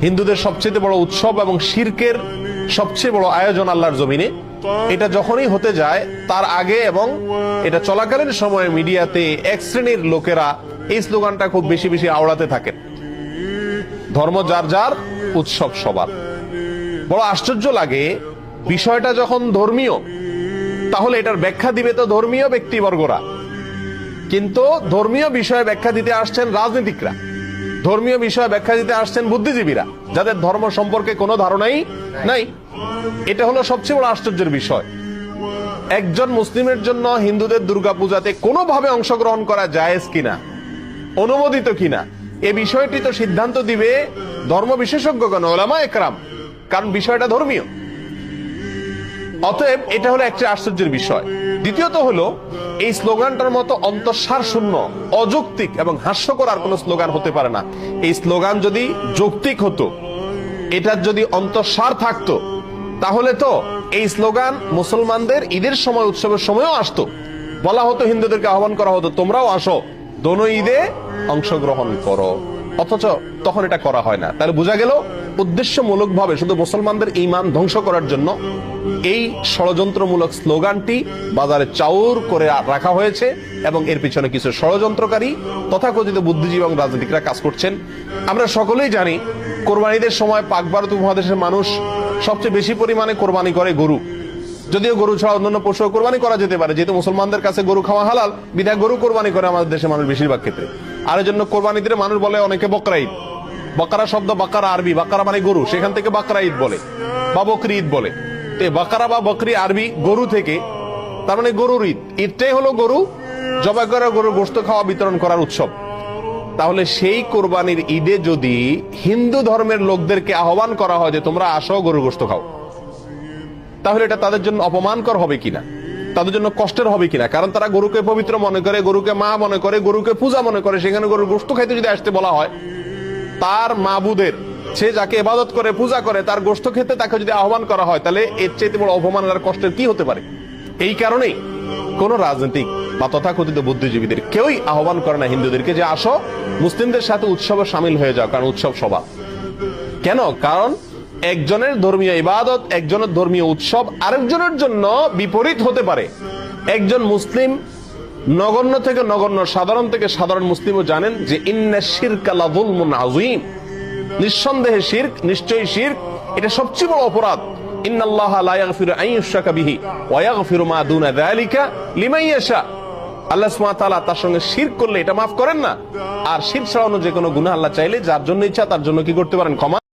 হিন্দুদের সবচেয়ে বড় উৎসব এবং শিরকের সবচেয়ে বড় আয়োজন আল্লাহর জমিনে, এটা যখনই হতে যায় তার আগে এবং এটা চলাকালীন সময়ে মিডিয়াতে এক শ্রেণীর লোকেরা এই স্লোগানটা খুব বেশি বেশি আওড়াতে থাকেন, ধর্ম যার যার, উৎসব সবার। বড় আশ্চর্য লাগে, বিষয়টা যখন ধর্মীয় তাহলে এটার ব্যাখ্যা দিবে তো ধর্মীয় ব্যক্তিবর্গরা, কিন্তু ধর্মীয় বিষয়ে ব্যাখ্যা দিতে আসছেন রাজনীতিকরা, ধর্মীয় বিষয়ে ব্যাখ্যা দিতে আসছেন বুদ্ধিজীবীরা, যাদের ধর্ম সম্পর্কে কোনো ধারণাই নাই। এটা হলো সবচেয়ে বড় আশ্চর্যের বিষয়। একজন মুসলিমের জন্য হিন্দুদের দুর্গাপূজাতে কোনোভাবে অংশগ্রহণ করা জায়েজ কিনা, অনুমোদিত কিনা, এই বিষয়টি তো সিদ্ধান্ত দিবে ধর্ম বিশেষজ্ঞগণ, উলামা একরাম, কারণ বিষয়টা ধর্মীয়। অতএব এটা হলো একটা আশ্চর্যের বিষয়। দ্বিতীয়ত হলো, এই স্লোগানটার মতো অন্তঃসার শূন্য, অযৌক্তিক এবং হাস্যকর আর কোন স্লোগান হতে পারে না। এই স্লোগান যদি যৌক্তিক হতো, এটার যদি অন্তঃসার থাকতো, তাহলে তো এই স্লোগান মুসলমানদের ঈদের সময়, উৎসবের সময়ও আসতো। বলা হতো, হিন্দুদেরকে আহ্বান করা হতো, তোমরাও আসো, দোনো ঈদে অংশগ্রহণ করো। অথচ তখন এটা করা হয় না। তাহলে বোঝা গেল উদ্দেশ্যমূলক ভাবে শুধু মুসলমানদের ঈমান ধ্বংস করার জন্য এই ষড়যন্ত্রমূলক স্লোগানটি বাজারে চাউর করে রাখা হয়েছে এবং এর পিছনে কিছু ষড়যন্ত্রকারী তথাকথিত বুদ্ধিজীবী এবং রাজনীতিকরা কাজ করছেন। আমরা সকলেই জানি, কোরবানিদের সময় পাক ভারত উপমহাদেশের মানুষ সবচেয়ে বেশি পরিমাণে কোরবানি করে গরু। যদিও গরু ছাড়া অন্যান্য পশু কোরবানি করা যেতে পারে, যেহেতু মুসলমানদের কাছে গরু খাওয়া হালাল, বিধায় গরু কোরবানি করে আমাদের দেশের মানুষ বেশিরভাগ ক্ষেত্রে। আর এর জন্য কোরবানিতে মানুষ বলে অনেকে বকরা ঈদ। বকরা শব্দ বাকারা আরবি, বাকারা মানে গরু, সেখান থেকে বাকরা ঈদ বলে বা বকরি ঈদ বলে। তো বাকারা বা বকরি আরবি গরু থেকে, তার মানে গরুর ঈদ। ঈদটাই হলো গরু জবাই করা, গরুর গোশত খাওয়া, বিতরণ করার উৎসব। তাহলে সেই কোরবানির ঈদে যদি হিন্দু ধর্মের লোকদেরকে আহ্বান করা হয় যে তোমরা আসো, গরুর গোশত খাও, তাহলে এটা তাদের জন্য অপমানকর হবে কিনা, তাদের জন্য কষ্টের হবে কিনা? কারণ তারা গরুকে পবিত্র মনে করে, গরুকে মা মনে করে, গরুকে পূজা মনে করে। সেখানে গরুর গোশত খাইতে যদি আসতে বলা হয়, তার মাবুদের, সে যাকে ইবাদত করে, পূজা করে, তার গোশত খেতে তাকে যদি আহ্বান করা হয়, তাহলে এর চেয়ে বড় অপমান আর কষ্টের কি হতে পারে? এই কারণেই কোন রাজনৈতিক বা তথাকথিত বুদ্ধিজীবীদের কেউই আহ্বান করে না হিন্দুদেরকে যে আসো, মুসলিমদের সাথে উৎসবে সামিল হয়ে যাও, কারণ উৎসব সবার। কেন? কারণ একজনের ধর্মীয় ইবাদত, একজনের ধর্মীয় উৎসব আরেকজনের জন্য বিপরীত হতে পারে। একজন মুসলিম, নগণ্য থেকে নগণ্য, সাধারণ থেকে সাধারণ মুসলিমও জানেন যে ইন্না শিরকা লাযুলমুন আযীম, নিঃসন্দেহে শিরক, নিশ্চয়ই শিরক এটা সবচেয়ে বড় অপরাধ। ইন্নাল্লাহা লা ইয়াগফিরু আন ইউশরাকা বিহি ওয়া ইয়াগফিরু মা দুনা যালিকা লিমান ইয়াশা। আল্লাহ সুবহানাহু ওয়া তাআলা তার সঙ্গে শিরক করলে এটা মাফ করেন না, আর শিরক ছাড়ানো যে কোনো গুনাহ আল্লাহ চাইলে যার জন্য ইচ্ছা তার জন্য কি করতে পারেন? ক্ষমা